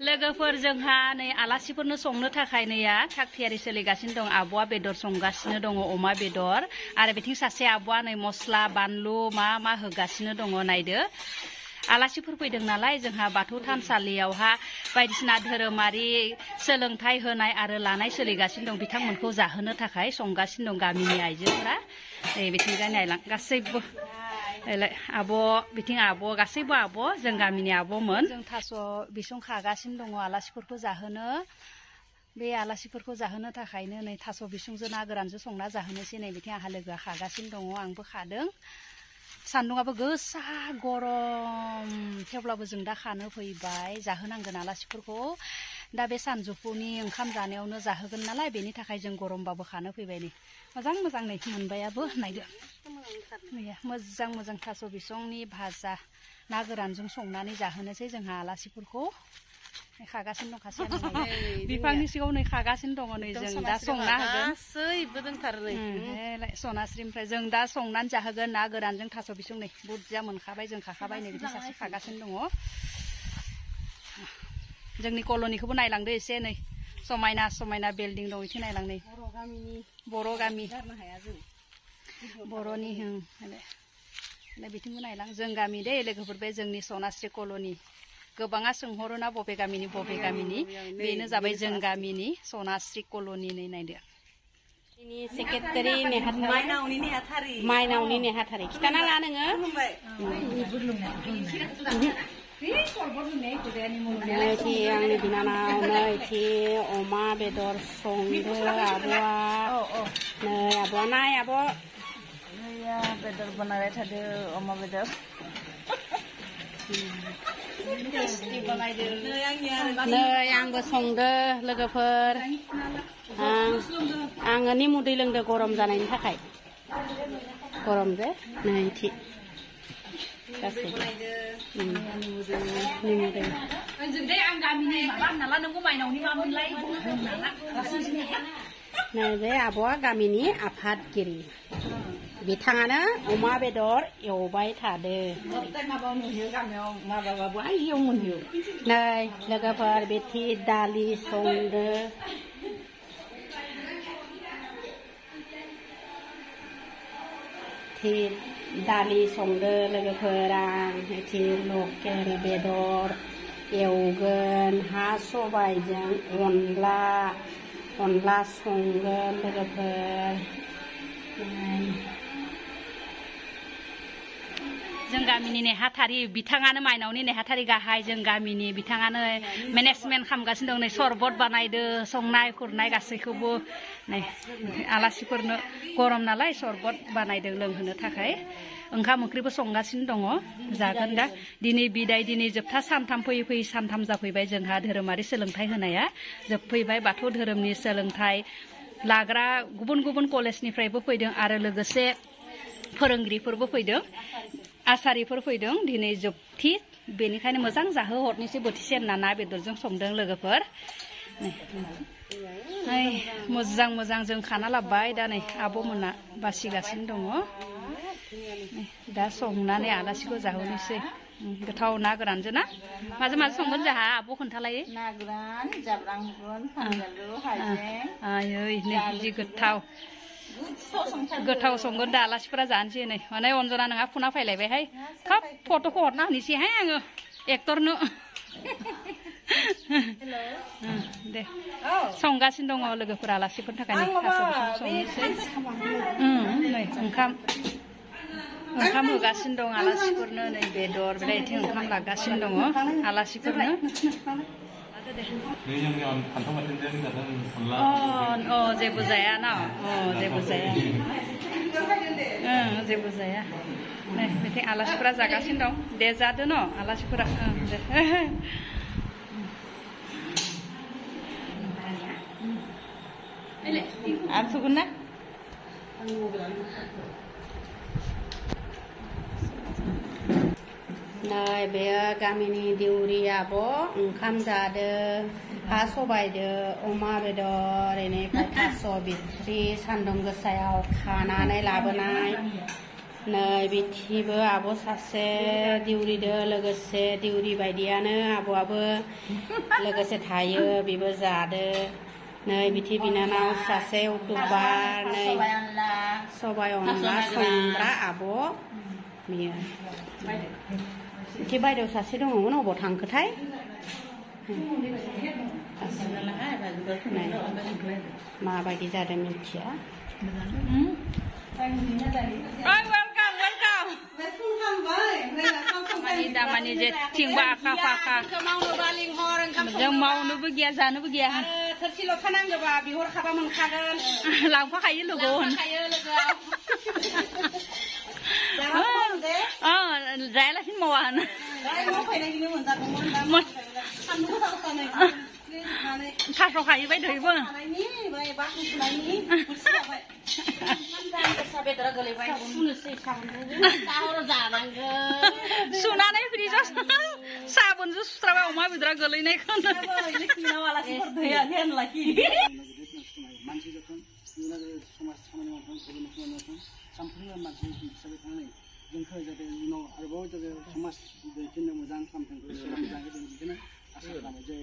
लोगोफोर जोंहा नै आलासिफोरनो संनो थाखाय नैया थाग थियारि सोलिगासिनो दं आब'आ बेदर संगासिनो दङ अमा बेदर आरो बिथिं सासे आब'आ नै मस्ला बानलु मा होगासिनो दङ नायदो आलासिफोर फैदों नालाय जोंहा बाथौ थानसालियावहा बायदिसिना धोरोमारि सोलोंथाइ होनाय आरो लानाय सोलिगासिनो दं बिथांमोनखौ जाहोनो थाखाय संगासिनो दं गामिनि आइजोफोरा नै बिथिंजाय नायलां गासैबो आब' बिथिं आब' गासैबो आब' जों गामिनि आब'मोन जों थास' बिसं खागासिनो दङ आलासिफोरखौ जाहोनो बे आलासिफोरखौ जाहोनो थाखायनो नै थास' बिसंजों ना गोरानजों संना जाहोनोसै नै बिथिं आहा लोगोआ खागासिनो दङ आंबो खादों सान्दुंआबो गोसा गरम थेवब्लाबो जों दा खानो फैबाय जाहोनांगोन आलासिफोरखौ दा बे सानजौफुनि ओंखाम जानायावनो जाहोगोन नालाय बेनि थाखाय जों गरमबाबो खानो फैबाय नै मोजां नै मोनबायाबो नायदो मोजां थास' बिसंनि भाजा ना गोरानजों संनानै जाहोनोसै जोंहा आलासिफोरखौ खागासिनो दं खासेया बिफांनि सिगाङाव नै खागासिनो दङ नै जों दा संना होगोन गासैबो दंथारो सनास्रिनिफ्राय जों दा संनानै जाहोगोन ना गोरानजों थास' बिसं नै बुरजा मोनखाबाय जों खाखाबाय नै बिदि सासे खागासिनो दङ जोंनि कल'निखौबो नायलांदो एसे नै समायना बिल्डिं दं इथिं नायलां नै बर' गामि बर'नि बिथिंबो नायलां जों गामि दे लोगोफोर बे जोंनि सनास्रि कल'नि गोबाङा सोंहरोना बबे गामिनि बेनो जाबाय जों गामिनि सनास्रि कल'नि नै नायदो सेक्रेटारि माइनावनि नेहाथारि खिथाना ला नोङो नैथि आंनि बिनानाव नैथि अमा बेदर संदो आब'आ नै आब'आ नाय आब' बेदर बानायबाय थादो अमा बेदर नै आंबो संदो लोगोफोर आङो निमु दै लोंदो गरम जानायनि थाखाय गरम जे नैथि गासैबो नैबे आब'आ गामिनि आफादगिरि बिथाङानो अमा बेदर एवबाय थादो नै लोगोफोर बेथि दालि संदो दालि संदो लोगोफोर आं बेथि लकेल बेदर एवगोन हा सबायजों अनला संगोन लोगोफोर जों गामिनि नेहाथारि बिथाङानो माइनावनि नेहाथारि गाहाय जों गामिनि बिथाङानो मेनेजमेन्ट खालामगासिनो दं नै सरबत बानायदो संनाय खुरनाय गासैखौबो नै आलासिफोरनो गरम नालाय सरबत बानायदों लोंहोनो थाखाय ओंखाम ओंख्रिबो संगासिनो दङ जागोन दा दिनै बिदाय दिनै जोबथा सानथाम फैयै सानथाम जाफैबाय जोंहा धोरोमारि सोलोंथाइ होनाया जोबफैबाय बाथौ धोरोमनि सोलोंथाइ लाग्रा गुबुन कलेजनिफ्रायबो फैदों आरो लोगोसे फोरोंगिरिफोरबो फैदों आसारिफोर फैदों दिनै जोबथि बेनिखायनो मोजां जाहो हरनोसै बोथिसे ना बेदरजों संदों लोगोफोर मोजां जों खाना लाबोबाय दा नै आब'मोना बासिगासिनो दङ दा संनानै आलासिखौ जाहोनोसै गोथाव ना गोरानजों ना माजों संगोन जोंहा आब' खोन्थालायो ना गोरान जाब्रां हाइजें जि गोथाव संगोन दा आलासिफोरा जानोसै नै माने अनजना नोंहा फुना फैलायबायहाय थाब फट'खौ हरना होनोसैहाय आङो एक्टरनो दे संगासिनो दङ लोगोफोर आलासिफोरनि थाखाय नै ओंखाम होगासिनो दं आलासिफोरनो नै बेदर बेबायदि ओंखाम लागासिनो दङ आलासिफोरनो जेबो जाया ना जेबो जाया नै बिथिं आलासिफोरा जागासिनो दं दे जादो न' आलासिफोरा दे आरो सुगोन ना नै बेयो गामिनि देउरि आब' ओंखाम जादो हा सबायदो अमा बेदर बेनिफ्राय थास' बिथ्रि सान्दुं गोसायाव खानानै लाबोनाय नै बिथिबो आब' सासे दिउरिदो लोगोसे दिउरि बायदियानो आब'आबो लोगोसे थायो बेबो जादो नै बिथि बिनानाव सासे इउटुबार नै सबाय अनला संग्रा आब' बियो बिथि बायदेव सासे दङमोन अबाव थांखोथाय माबायदि जादों मिथिया दामानि जेथिंबो आखा फाखा जों मावनोबो गैया जानोबो गैया थोरसि लथा नांगौबा बिहरखाबा मोनखागोन लांफाखायो लोगोआव जायालासिनो मावा थास'खायो बायद'यैबो सुनानै फ्रिजाव साबोनजों सुस्राबा अमा बेदरा गोलैनायखौनो सानफ्रोमबो मानसि हिसाबै थांनानै जोंखौ जाहाथे उनाव आरोबाव जाहाथे समाज दैदेननो मोजां खालामथों इसोरा मोजां होदों बिदिनो आसा खालामो जै